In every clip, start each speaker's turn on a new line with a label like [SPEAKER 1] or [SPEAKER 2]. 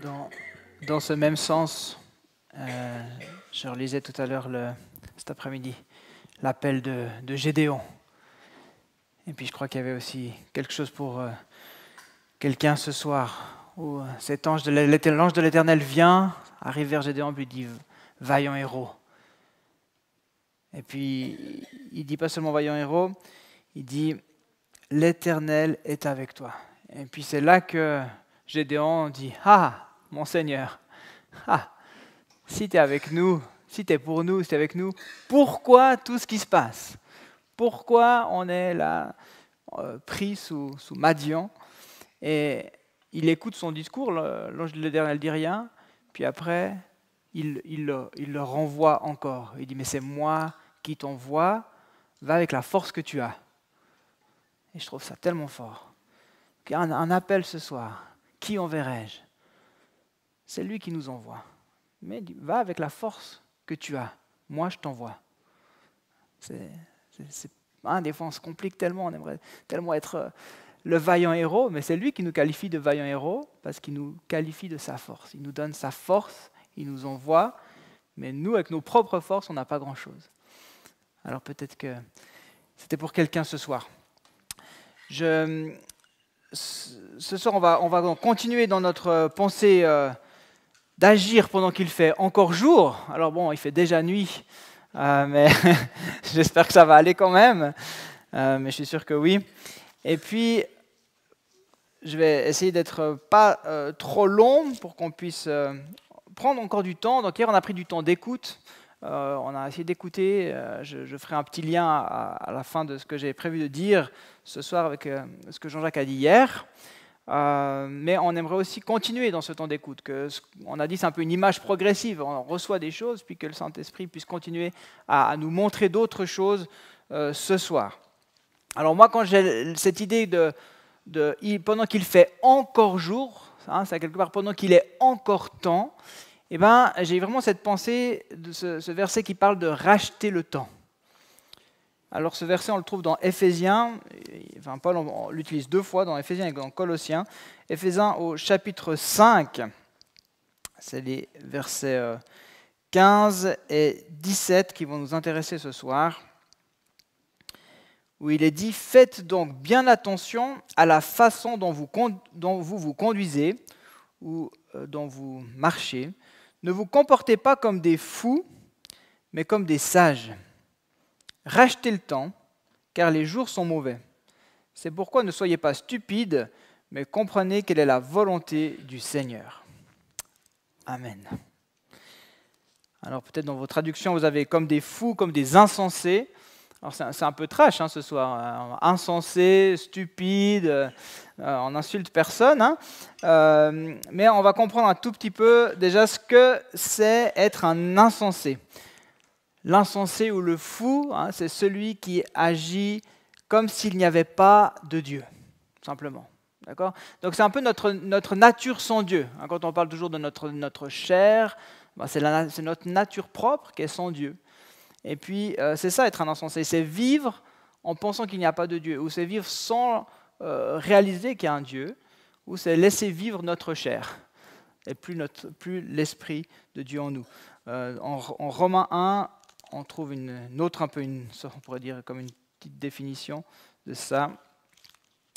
[SPEAKER 1] Dans, dans ce même sens, je relisais tout à l'heure, cet après-midi, l'appel de Gédéon. Et puis je crois qu'il y avait aussi quelque chose pour quelqu'un ce soir, où cet l'ange de l'Éternel vient, arrive vers Gédéon, puis dit « Vaillant héros ». Et puis il dit pas seulement « Vaillant héros », il dit « L'Éternel est avec toi ». Et puis c'est là que Gédéon dit « Ah, mon Seigneur, ah, si tu es avec nous, si tu es pour nous, si tu es avec nous, pourquoi tout ce qui se passe? Pourquoi on est là, pris sous Madian ?» Et il écoute son discours, l'ange de l'Éternel ne dit rien, puis après, il le renvoie encore. Il dit « Mais c'est moi qui t'envoie, va avec la force que tu as. » Et je trouve ça tellement fort. Il y a un appel ce soir. Qui enverrai-je? C'est lui qui nous envoie. Mais il dit, va avec la force que tu as. Moi, je t'envoie. Des fois, on se complique tellement. On aimerait tellement être le vaillant héros, mais c'est lui qui nous qualifie de vaillant héros parce qu'il nous qualifie de sa force. Il nous donne sa force, il nous envoie, mais nous, avec nos propres forces, on n'a pas grand-chose. Alors peut-être que c'était pour quelqu'un ce soir. Ce soir, on va continuer dans notre pensée d'agir pendant qu'il fait encore jour. Alors bon, il fait déjà nuit, mais j'espère que ça va aller quand même. Mais je suis sûr que oui. Et puis, je vais essayer d'être pas trop long pour qu'on puisse prendre encore du temps. Donc hier, on a pris du temps d'écoute. On a essayé d'écouter. Je ferai un petit lien à la fin de ce que j'ai prévu de dire ce soir avec ce que Jean-Jacques a dit hier. Mais on aimerait aussi continuer dans ce temps d'écoute. On a dit c'est un peu une image progressive. On reçoit des choses, puis que le Saint-Esprit puisse continuer à nous montrer d'autres choses ce soir. Alors moi, quand j'ai cette idée pendant qu'il fait encore jour, c'est quelque part pendant qu'il est encore temps, eh ben, j'ai vraiment cette pensée de ce verset qui parle de racheter le temps. Alors ce verset, on le trouve dans Éphésiens, enfin Paul on l'utilise deux fois, dans Éphésiens et dans Colossiens. Éphésiens au chapitre 5, c'est les versets 15 et 17 qui vont nous intéresser ce soir, où il est dit « Faites donc bien attention à la façon dont vous vous conduisez ou dont vous marchez. Ne vous comportez pas comme des fous, mais comme des sages. Rachetez le temps, car les jours sont mauvais. C'est pourquoi ne soyez pas stupides, mais comprenez quelle est la volonté du Seigneur. » Amen. Alors peut-être dans vos traductions, vous avez comme des fous, comme des insensés. Alors c'est un peu trash ce soir, insensé, stupide, on n'insulte personne. Mais on va comprendre un tout petit peu déjà ce que c'est être un insensé. L'insensé ou le fou, c'est celui qui agit comme s'il n'y avait pas de Dieu, simplement. D'accord ? Donc c'est un peu notre nature sans Dieu. Quand on parle toujours de notre chair, c'est notre nature propre qui est sans Dieu. Et puis c'est ça être un insensé, c'est vivre en pensant qu'il n'y a pas de Dieu, ou c'est vivre sans réaliser qu'il y a un Dieu, ou c'est laisser vivre notre chair, et plus l'esprit de Dieu en nous. En Romains 1, on trouve une autre, on pourrait dire comme une petite définition de ça.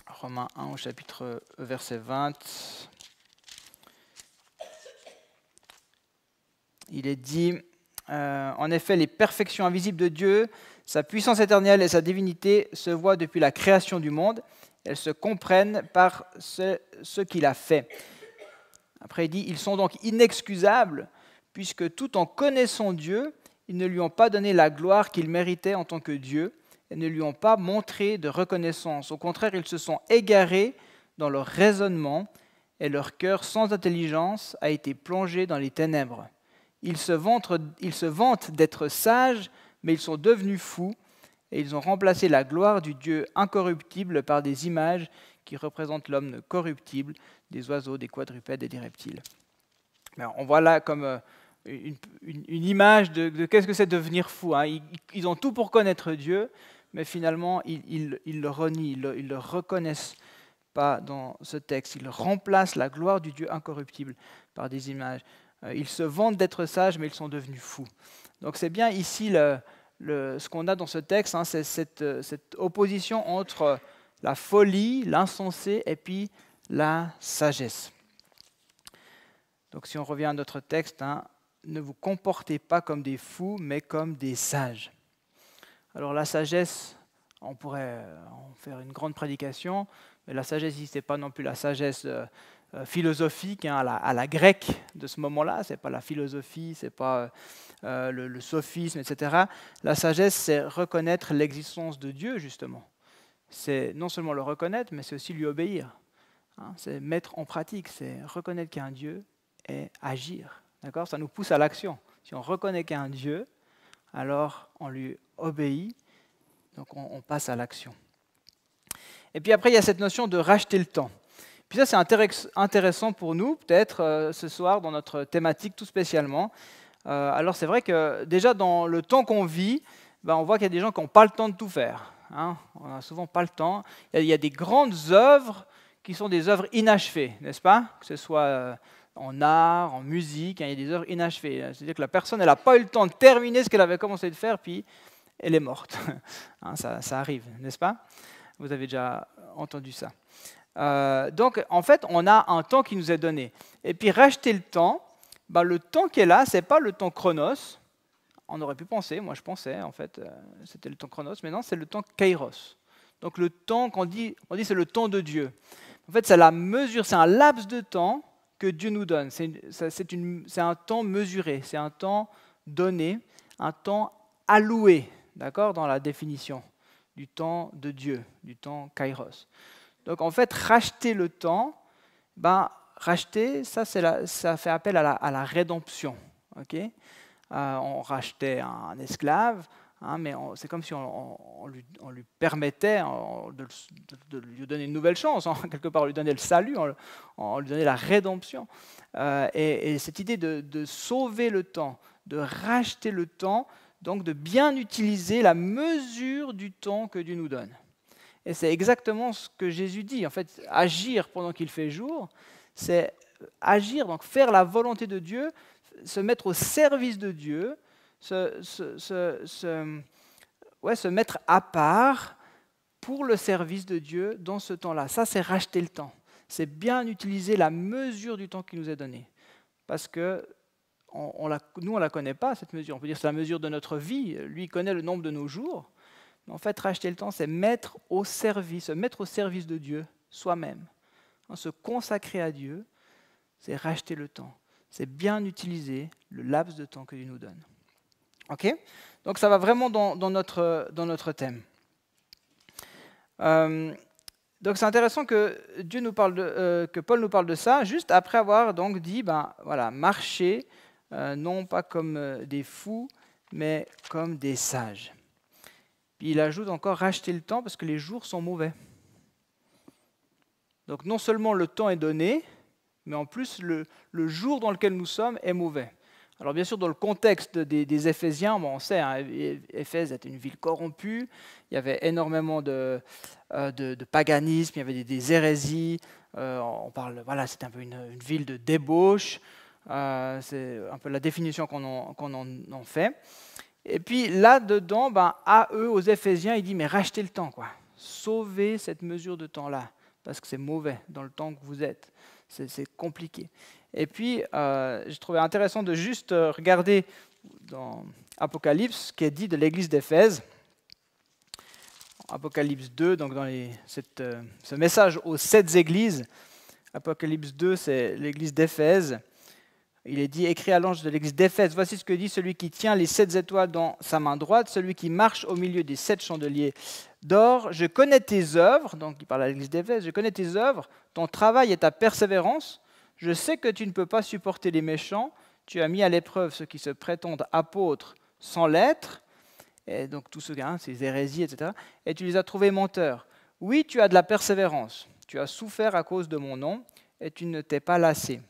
[SPEAKER 1] Romains 1 au chapitre verset 20. Il est dit, en effet, les perfections invisibles de Dieu, sa puissance éternelle et sa divinité se voient depuis la création du monde. Elles se comprennent par ce qu'il a fait. Après, il dit, ils sont donc inexcusables, puisque tout en connaissant Dieu, ils ne lui ont pas donné la gloire qu'il méritait en tant que Dieu et ne lui ont pas montré de reconnaissance. Au contraire, ils se sont égarés dans leur raisonnement et leur cœur sans intelligence a été plongé dans les ténèbres. Ils se vantent d'être sages, mais ils sont devenus fous et ils ont remplacé la gloire du Dieu incorruptible par des images qui représentent l'homme corruptible, des oiseaux, des quadrupèdes et des reptiles. Alors, on voit là comme une image de qu'est-ce que c'est devenir fou. Ils ont tout pour connaître Dieu, mais finalement, ils le renient, ils le reconnaissent pas dans ce texte. Ils remplacent la gloire du Dieu incorruptible par des images. Ils se vantent d'être sages, mais ils sont devenus fous. Donc c'est bien ici ce qu'on a dans ce texte, hein, c'est cette opposition entre la folie, l'insensé et puis la sagesse. Donc si on revient à notre texte, hein, ne vous comportez pas comme des fous, mais comme des sages. Alors la sagesse, on pourrait en faire une grande prédication, mais la sagesse ici, ce n'est pas non plus la sagesse philosophique, hein, à la grecque de ce moment-là, ce n'est pas la philosophie, ce n'est pas le sophisme, etc. La sagesse, c'est reconnaître l'existence de Dieu, justement. C'est non seulement le reconnaître, mais c'est aussi lui obéir. Hein, c'est mettre en pratique, c'est reconnaître qu'il y a un Dieu et agir. D'accord ? Ça nous pousse à l'action. Si on reconnaît qu'il y a un Dieu, alors on lui obéit, donc on passe à l'action. Et puis après, il y a cette notion de racheter le temps. Puis ça, c'est intéressant pour nous, peut-être ce soir, dans notre thématique tout spécialement. Alors c'est vrai que déjà dans le temps qu'on vit, on voit qu'il y a des gens qui n'ont pas le temps de tout faire. Hein. On n'a souvent pas le temps. Il y a des grandes œuvres qui sont des œuvres inachevées, n'est-ce pas ? Que ce soit en art, en musique, hein, il y a des œuvres inachevées. C'est-à-dire que la personne, elle n'a pas eu le temps de terminer ce qu'elle avait commencé de faire, puis elle est morte. Hein, ça arrive, n'est-ce pas ? Vous avez déjà entendu ça. Donc, en fait, on a un temps qui nous est donné. Et puis, racheter le temps qui est là, ce n'est pas le temps chronos. On aurait pu penser, moi je pensais, en fait, c'était le temps chronos, mais non, c'est le temps kairos. Donc, le temps qu'on dit c'est le temps de Dieu. En fait, c'est la mesure, c'est un laps de temps que Dieu nous donne. C'est un temps mesuré, c'est un temps donné, un temps alloué, d'accord, dans la définition du temps de Dieu, du temps kairos. Donc en fait, racheter le temps, racheter, ça fait appel à la rédemption. Okay, on rachetait un esclave, hein, mais c'est comme si on lui permettait de lui donner une nouvelle chance, hein, quelque part, on lui donnait le salut, on lui donnait la rédemption. Et cette idée de sauver le temps, de racheter le temps, donc de bien utiliser la mesure du temps que Dieu nous donne. Et c'est exactement ce que Jésus dit. En fait, agir pendant qu'il fait jour, c'est agir, donc faire la volonté de Dieu, se mettre au service de Dieu, se mettre à part pour le service de Dieu dans ce temps-là. Ça, c'est racheter le temps. C'est bien utiliser la mesure du temps qui nous est donné. Parce que nous, on ne la connaît pas, cette mesure. On peut dire que c'est la mesure de notre vie. Lui, il connaît le nombre de nos jours. Mais en fait, racheter le temps, c'est se mettre au service de Dieu soi-même. Se consacrer à Dieu, c'est racheter le temps. C'est bien utiliser le laps de temps que Dieu nous donne. Ok ? Donc ça va vraiment dans notre thème. Donc c'est intéressant que que Paul nous parle de ça, juste après avoir donc dit, marcher, non pas comme des fous, mais comme des sages. Puis il ajoute encore racheter le temps parce que les jours sont mauvais. Donc non seulement le temps est donné, mais en plus le jour dans lequel nous sommes est mauvais. Alors bien sûr, dans le contexte des Éphésiens, on sait, hein, Éphèse était une ville corrompue, il y avait énormément de paganisme, il y avait des hérésies, c'était un peu une ville de débauche, c'est un peu la définition qu'on en fait. Et puis là-dedans, à eux, aux Éphésiens, il dit, mais rachetez le temps, quoi. Sauvez cette mesure de temps-là, parce que c'est mauvais dans le temps que vous êtes. C'est compliqué. Et puis, j'ai trouvé intéressant de juste regarder dans Apocalypse ce qui est dit de l'église d'Éphèse. Apocalypse 2, donc dans ce message aux 7 églises. Apocalypse 2, c'est l'église d'Éphèse. Il est dit, écrit à l'ange de l'église d'Éphèse, voici ce que dit celui qui tient les 7 étoiles dans sa main droite, celui qui marche au milieu des 7 chandeliers d'or. Je connais tes œuvres, donc il parle à l'église d'Éphèse, je connais tes œuvres, ton travail et ta persévérance. Je sais que tu ne peux pas supporter les méchants. Tu as mis à l'épreuve ceux qui se prétendent apôtres sans l'être, et donc tous ceux, ces hérésies, etc. Et tu les as trouvés menteurs. Oui, tu as de la persévérance. Tu as souffert à cause de mon nom, et tu ne t'es pas lassé.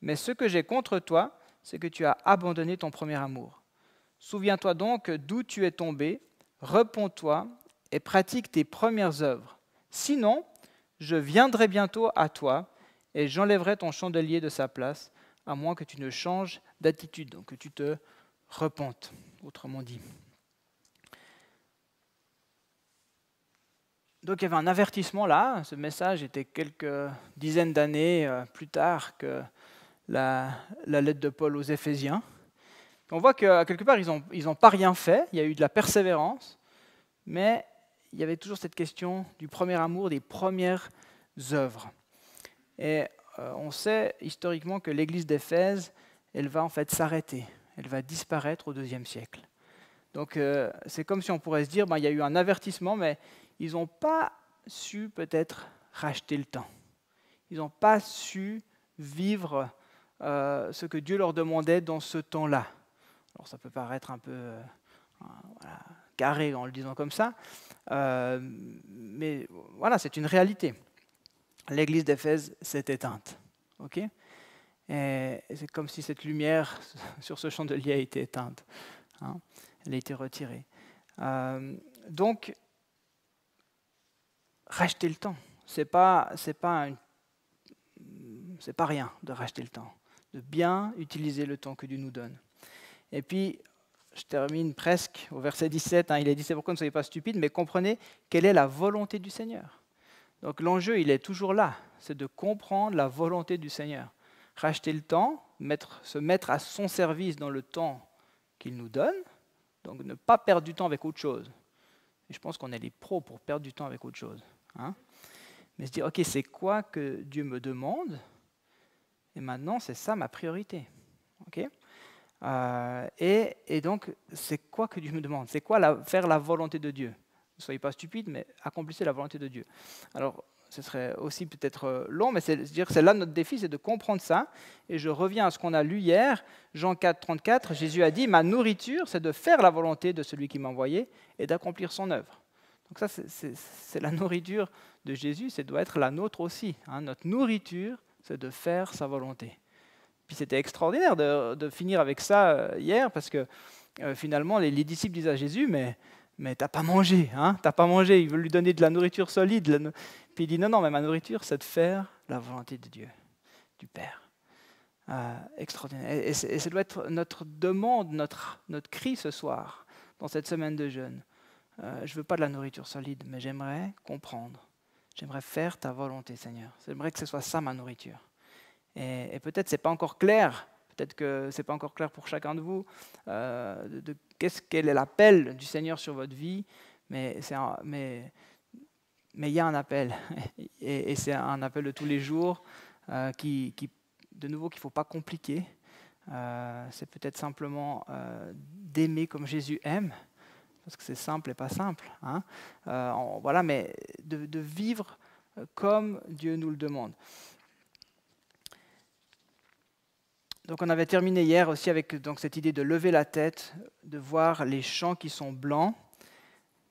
[SPEAKER 1] Mais ce que j'ai contre toi, c'est que tu as abandonné ton premier amour. Souviens-toi donc d'où tu es tombé, repens-toi et pratique tes premières œuvres. Sinon, je viendrai bientôt à toi et j'enlèverai ton chandelier de sa place, à moins que tu ne changes d'attitude, donc que tu te repentes, autrement dit. Donc il y avait un avertissement là, ce message était quelques dizaines d'années plus tard que la lettre de Paul aux Éphésiens. On voit qu'à quelque part, ils n'ont pas rien fait, il y a eu de la persévérance, mais il y avait toujours cette question du premier amour, des premières œuvres. Et on sait historiquement que l'église d'Éphèse, elle va en fait s'arrêter, elle va disparaître au IIe siècle. Donc c'est comme si on pourrait se dire, il y a eu un avertissement, mais ils n'ont pas su peut-être racheter le temps. Ils n'ont pas su vivre ce que Dieu leur demandait dans ce temps-là. Alors ça peut paraître un peu carré en le disant comme ça, mais voilà, c'est une réalité. L'église d'Éphèse s'est éteinte. Okay, et c'est comme si cette lumière sur ce chandelier a été éteinte. Hein, elle a été retirée. Donc, racheter le temps, c'est pas rien de racheter le temps, de bien utiliser le temps que Dieu nous donne. Et puis, je termine presque au verset 17, il est dit, c'est pourquoi ne soyez pas stupides, mais comprenez quelle est la volonté du Seigneur. Donc l'enjeu, il est toujours là, c'est de comprendre la volonté du Seigneur. Racheter le temps, se mettre à son service dans le temps qu'il nous donne, donc ne pas perdre du temps avec autre chose. Et je pense qu'on est les pros pour perdre du temps avec autre chose. Hein, mais se dire, ok, c'est quoi que Dieu me demande? Et maintenant, c'est ça ma priorité. Okay, et donc, c'est quoi que Dieu me demande? C'est quoi faire la volonté de Dieu? Ne soyez pas stupides, mais accomplissez la volonté de Dieu. Alors, ce serait aussi peut-être long, mais c'est là notre défi, c'est de comprendre ça. Et je reviens à ce qu'on a lu hier, Jean 4, 34, Jésus a dit, ma nourriture, c'est de faire la volonté de celui qui m'a envoyé et d'accomplir son œuvre. Donc ça, c'est la nourriture de Jésus, ça doit être la nôtre aussi. Hein. Notre nourriture, c'est de faire sa volonté. Puis c'était extraordinaire de finir avec ça hier, parce que finalement, les disciples disent à Jésus, mais t'as pas mangé, hein, t'as pas mangé. Ils veulent lui donner de la nourriture solide. Puis il dit, non, mais ma nourriture, c'est de faire la volonté de Dieu, du Père. Extraordinaire. Et ça doit être notre demande, notre cri ce soir, dans cette semaine de jeûne. Je ne veux pas de la nourriture solide, mais j'aimerais comprendre. J'aimerais faire ta volonté, Seigneur. J'aimerais que ce soit ça ma nourriture. Et peut-être ce n'est pas encore clair, peut-être que ce n'est pas encore clair pour chacun de vous, quel est l'appel du Seigneur sur votre vie, mais il y a un appel, et c'est un appel de tous les jours, de nouveau, qu'il ne faut pas compliquer. C'est peut-être simplement d'aimer comme Jésus aime, parce que c'est simple et pas simple. Hein. Voilà, mais de vivre comme Dieu nous le demande. Donc on avait terminé hier aussi avec cette idée de lever la tête, de voir les champs qui sont blancs.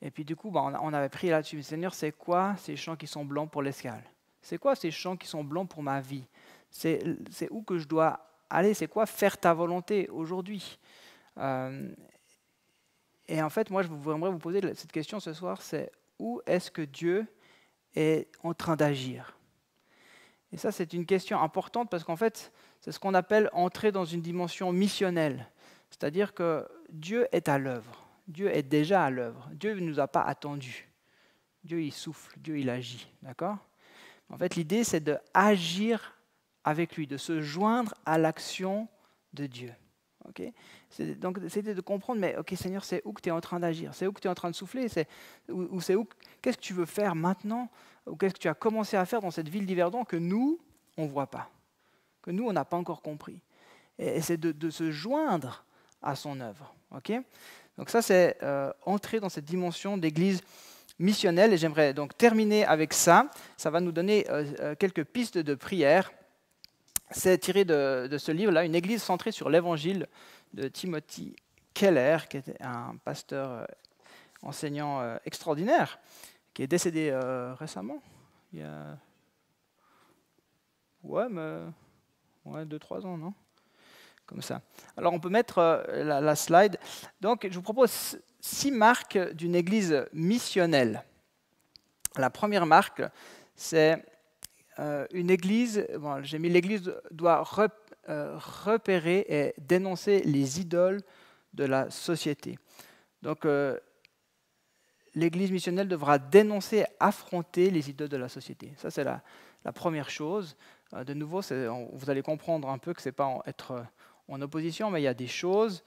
[SPEAKER 1] Et puis du coup, on avait pris là-dessus, Seigneur, c'est quoi ces champs qui sont blancs pour l'escale? C'est quoi ces champs qui sont blancs pour ma vie? C'est où que je dois aller? C'est quoi faire ta volonté aujourd'hui? Et en fait, moi, je voudrais vous poser cette question ce soir, c'est où est-ce que Dieu est en train d'agir? Et ça, c'est une question importante parce qu'en fait, c'est ce qu'on appelle entrer dans une dimension missionnelle. C'est-à-dire que Dieu est à l'œuvre. Dieu est déjà à l'œuvre. Dieu ne nous a pas attendus. Dieu, il souffle. Dieu, il agit. D'accord? En fait, l'idée, c'est d'agir avec lui, de se joindre à l'action de Dieu. Okay? Donc, c'était de comprendre, mais ok, Seigneur, c'est où que tu es en train d'agir? C'est où que tu es en train de souffler? Qu'est-ce que tu veux faire maintenant? Ou qu'est-ce que tu as commencé à faire dans cette ville d'Yverdon que nous, on ne voit pas? Que nous, on n'a pas encore compris. Et c'est de se joindre à son œuvre. Okay? Donc ça, c'est entrer dans cette dimension d'église missionnelle. Et j'aimerais donc terminer avec ça. Ça va nous donner quelques pistes de prière. C'est tiré de ce livre-là, Une église centrée sur l'évangile, de Timothy Keller, qui était un pasteur enseignant extraordinaire, qui est décédé récemment, il y a 2-3 ans, non? Comme ça. Alors on peut mettre la slide. Donc je vous propose 6 marques d'une église missionnelle. La première marque, c'est une église, bon, j'ai mis l'église doit repérer et dénoncer les idoles de la société. Donc, l'église missionnelle devra dénoncer et affronter les idoles de la société. Ça, c'est la première chose. De nouveau, vous allez comprendre un peu que ce n'est pas être en opposition, mais il y a des choses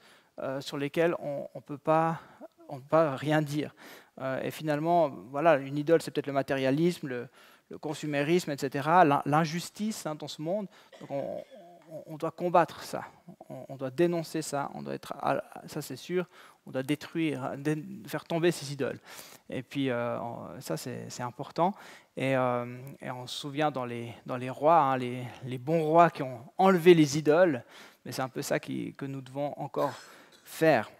[SPEAKER 1] sur lesquelles on ne peut pas rien dire. Et finalement, voilà, une idole, c'est peut-être le matérialisme, le consumérisme, etc., l'injustice dans ce monde. Donc on doit combattre ça, on doit dénoncer ça, on doit être, ça c'est sûr, on doit détruire, faire tomber ces idoles. Et puis ça c'est important. Et on se souvient dans les rois, les bons rois qui ont enlevé les idoles, mais c'est un peu ça que nous devons encore faire.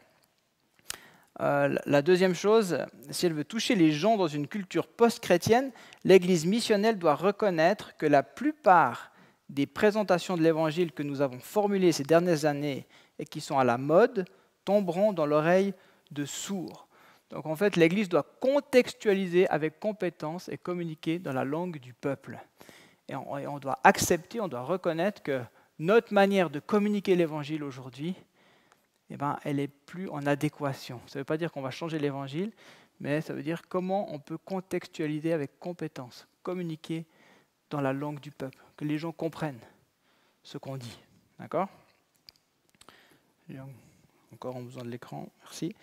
[SPEAKER 1] La deuxième chose, si elle veut toucher les gens dans une culture post-chrétienne, l'Église missionnelle doit reconnaître que la plupart des présentations de l'Évangile que nous avons formulées ces dernières années et qui sont à la mode tomberont dans l'oreille de sourds. Donc en fait, l'Église doit contextualiser avec compétence et communiquer dans la langue du peuple. Et on doit accepter, on doit reconnaître que notre manière de communiquer l'Évangile aujourd'hui, eh ben, elle n'est plus en adéquation. Ça ne veut pas dire qu'on va changer l'Évangile, mais ça veut dire comment on peut contextualiser avec compétence, communiquer dans la langue du peuple, que les gens comprennent ce qu'on dit. D'accord ? Encore en besoin de l'écran, merci.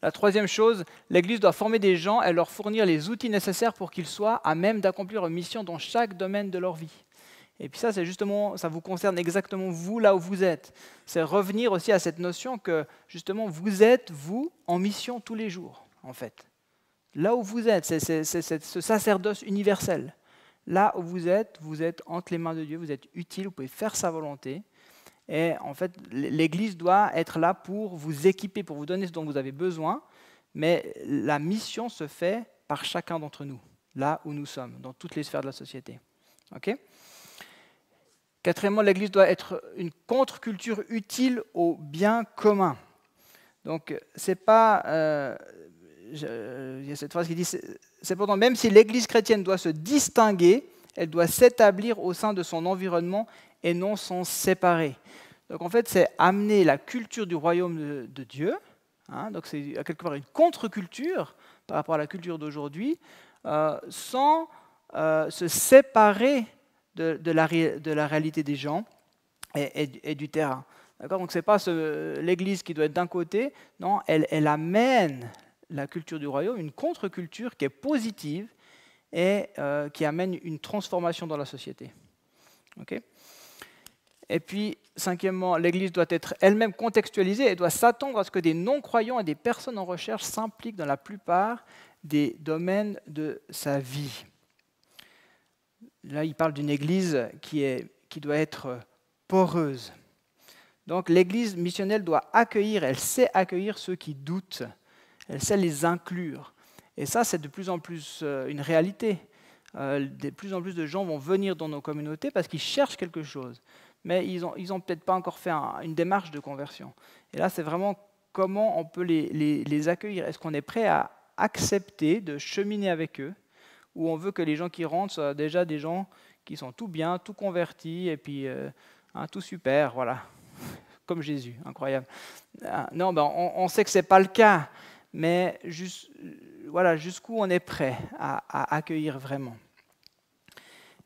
[SPEAKER 1] La troisième chose, l'Église doit former des gens et leur fournir les outils nécessaires pour qu'ils soient à même d'accomplir une mission dans chaque domaine de leur vie. Et puis ça, c'est justement, ça vous concerne exactement vous, là où vous êtes. C'est revenir aussi à cette notion que, justement, vous êtes, vous, en mission tous les jours, en fait. Là où vous êtes, c'est ce sacerdoce universel. Là où vous êtes entre les mains de Dieu, vous êtes utile, vous pouvez faire sa volonté. Et en fait, l'Église doit être là pour vous équiper, pour vous donner ce dont vous avez besoin. Mais la mission se fait par chacun d'entre nous, là où nous sommes, dans toutes les sphères de la société. OK ? Quatrièmement, l'Église doit être une contre-culture utile au bien commun. Donc, c'est pas... il y a cette phrase qui dit « Cependant, même si l'Église chrétienne doit se distinguer, elle doit s'établir au sein de son environnement et non s'en séparer. » Donc, en fait, c'est amener la culture du royaume de Dieu. Donc, c'est à quelque part une contre-culture par rapport à la culture d'aujourd'hui, sans se séparer de la réalité des gens et du terrain. Donc ce n'est pas l'Église qui doit être d'un côté, non, elle amène la culture du royaume, une contre-culture qui est positive et qui amène une transformation dans la société. Okay ? Et puis, cinquièmement, l'Église doit être elle-même contextualisée et doit s'attendre à ce que des non-croyants et des personnes en recherche s'impliquent dans la plupart des domaines de sa vie. Là, il parle d'une église qui doit être poreuse. Donc l'Église missionnelle doit accueillir, elle sait accueillir ceux qui doutent, elle sait les inclure. Et ça, c'est de plus en plus une réalité. De plus en plus de gens vont venir dans nos communautés parce qu'ils cherchent quelque chose, mais ils ont peut-être pas encore fait une démarche de conversion. Et là, c'est vraiment comment on peut les accueillir. Est-ce qu'on est prêt à accepter de cheminer avec eux, où on veut que les gens qui rentrent soient déjà des gens qui sont tout bien, tout convertis, et puis tout super, voilà, comme Jésus, incroyable. Non, on sait que ce n'est pas le cas, mais voilà, jusqu'où on est prêt à accueillir vraiment.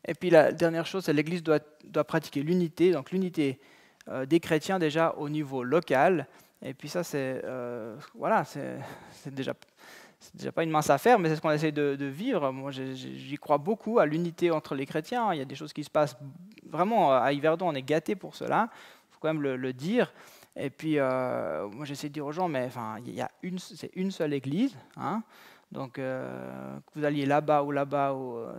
[SPEAKER 1] Et puis la dernière chose, c'est que l'Église doit pratiquer l'unité, donc l'unité des chrétiens déjà au niveau local, et puis ça, c'est déjà pas une mince affaire, mais c'est ce qu'on essaie de vivre. Moi, j'y crois beaucoup à l'unité entre les chrétiens. Il y a des choses qui se passent vraiment à Yverdon, on est gâtés pour cela. Il faut quand même le dire. Et puis, moi, j'essaie de dire aux gens, mais enfin, c'est une seule église. Donc, que vous alliez là-bas,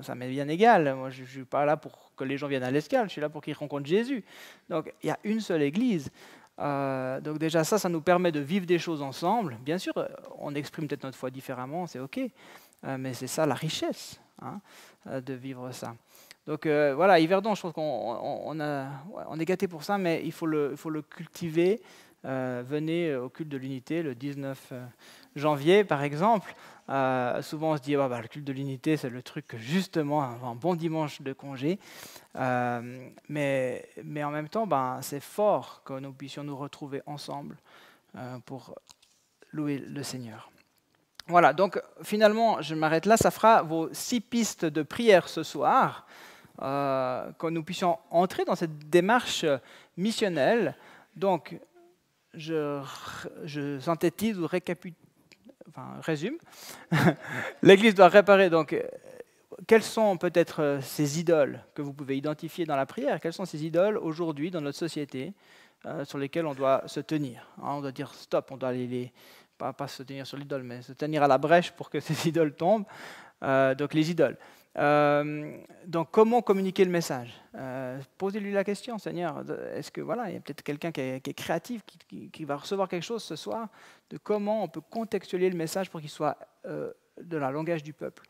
[SPEAKER 1] ça m'est bien égal. Moi, je ne suis pas là pour que les gens viennent à l'Escale, je suis là pour qu'ils rencontrent Jésus. Donc, il y a une seule église. Donc déjà ça nous permet de vivre des choses ensemble. Bien sûr, on exprime peut-être notre foi différemment, c'est ok, mais c'est ça la richesse de vivre ça. Donc voilà, Yverdon, je trouve qu'on est gâté pour ça, mais il faut le cultiver venez au culte de l'unité le 19 janvier, par exemple. Souvent, on se dit, le culte de l'unité, c'est le truc que justement, un bon dimanche de congé. Mais en même temps, c'est fort que nous puissions nous retrouver ensemble pour louer le Seigneur. Voilà, donc finalement, je m'arrête là. Ça fera vos 6 pistes de prière ce soir, que nous puissions entrer dans cette démarche missionnelle. Donc, je synthétise ou résume. L'Église doit réparer. Donc, quelles sont peut-être ces idoles que vous pouvez identifier dans la prière? Quelles sont ces idoles aujourd'hui dans notre société sur lesquelles on doit se tenir? On doit dire stop, on doit pas se tenir sur l'idole, mais se tenir à la brèche pour que ces idoles tombent. Donc les idoles. Donc comment communiquer le message? Posez-lui la question, Seigneur. Est-ce que il y a peut-être quelqu'un qui est créatif, qui va recevoir quelque chose ce soir, de comment on peut contextualiser le message pour qu'il soit de la langage du peuple.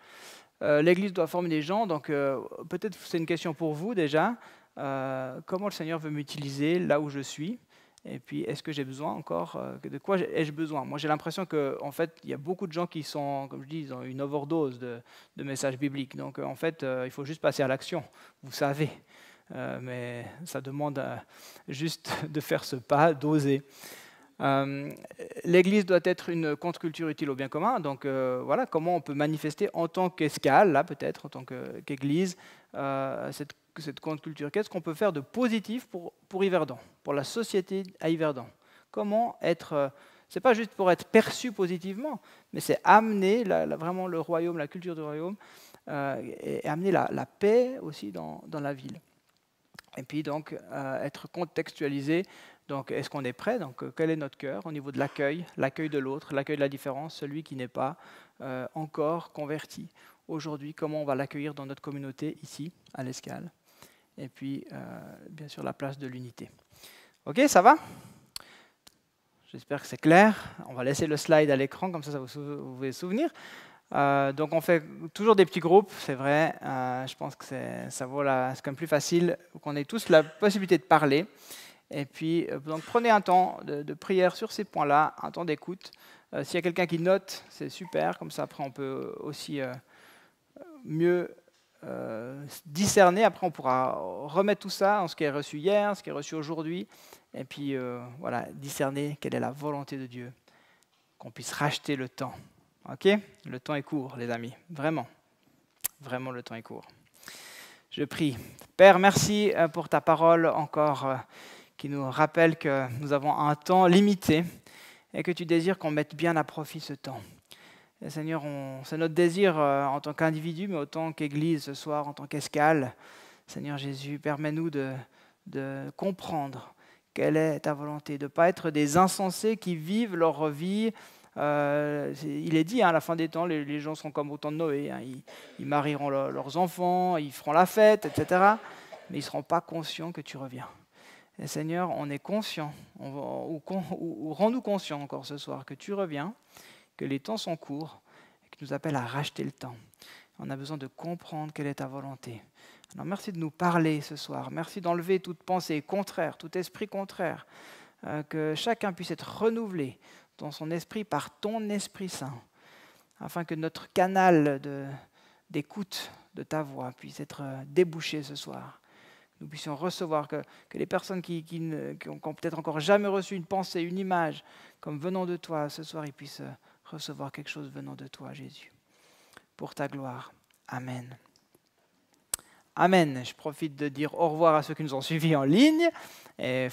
[SPEAKER 1] L'Église doit former des gens, donc peut-être c'est une question pour vous déjà. Comment le Seigneur veut m'utiliser là où je suis? Et puis, est-ce que j'ai besoin encore de quoi ai-je besoin? Moi, j'ai l'impression qu'en fait, il y a beaucoup de gens qui sont, comme je dis, ils ont une overdose de messages bibliques. Donc, en fait, il faut juste passer à l'action. Vous savez. Mais ça demande juste de faire ce pas, d'oser. L'Église doit être une contre-culture utile au bien commun. Donc, comment on peut manifester en tant qu'escale, là peut-être, en tant qu'Église, cette contre-culture. Qu'est-ce qu'on peut faire de positif pour Yverdon, pour la société à Yverdon? Comment être... c'est pas juste pour être perçu positivement, mais c'est amener vraiment le royaume, la culture du royaume, et amener la paix aussi dans la ville. Et puis donc, être contextualisé. Donc, est-ce qu'on est prêt? Donc, quel est notre cœur au niveau de l'accueil de l'autre, l'accueil de la différence, celui qui n'est pas encore converti? Aujourd'hui, comment on va l'accueillir dans notre communauté ici, à l'Escale? Et puis, bien sûr, la place de l'unité. OK, ça va? J'espère que c'est clair. On va laisser le slide à l'écran, comme ça vous pouvez vous souvenir. Donc, on fait toujours des petits groupes, c'est vrai. Je pense que c'est quand même plus facile qu'on ait tous la possibilité de parler. Et puis, donc, prenez un temps de prière sur ces points-là, un temps d'écoute. S'il y a quelqu'un qui note, c'est super. Comme ça, après, on peut aussi mieux discerner. Après, on pourra remettre tout ça en ce qui est reçu hier, ce qui est reçu aujourd'hui, et puis discerner quelle est la volonté de Dieu, qu'on puisse racheter le temps. Ok? Le temps est court, les amis. Vraiment, vraiment, le temps est court. Je prie. Père, merci pour ta parole encore qui nous rappelle que nous avons un temps limité et que tu désires qu'on mette bien à profit ce temps. Et Seigneur, c'est notre désir en tant qu'individu, mais autant qu'Église ce soir, en tant qu'escale. Seigneur Jésus, permets-nous de comprendre quelle est ta volonté, de ne pas être des insensés qui vivent leur vie. Il est dit, à la fin des temps, les gens seront comme au temps de Noé. Ils marieront leurs enfants, ils feront la fête, etc. Mais ils ne seront pas conscients que tu reviens. Et Seigneur, on est conscient, ou rends-nous conscients encore ce soir que tu reviens, que les temps sont courts et que tu nous appelles à racheter le temps. On a besoin de comprendre quelle est ta volonté. Alors merci de nous parler ce soir. Merci d'enlever toute pensée contraire, tout esprit contraire. Que chacun puisse être renouvelé dans son esprit par ton Esprit Saint, afin que notre canal d'écoute de ta voix puisse être débouché ce soir. Nous puissions recevoir, que les personnes qui ont peut-être encore jamais reçu une pensée, une image, comme venant de toi, ce soir, ils puissent recevoir quelque chose venant de toi, Jésus. Pour ta gloire. Amen. Amen. Je profite de dire au revoir à ceux qui nous ont suivis en ligne. Et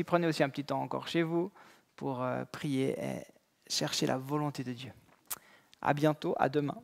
[SPEAKER 1] prenez aussi un petit temps encore chez vous pour prier et chercher la volonté de Dieu. À bientôt, à demain.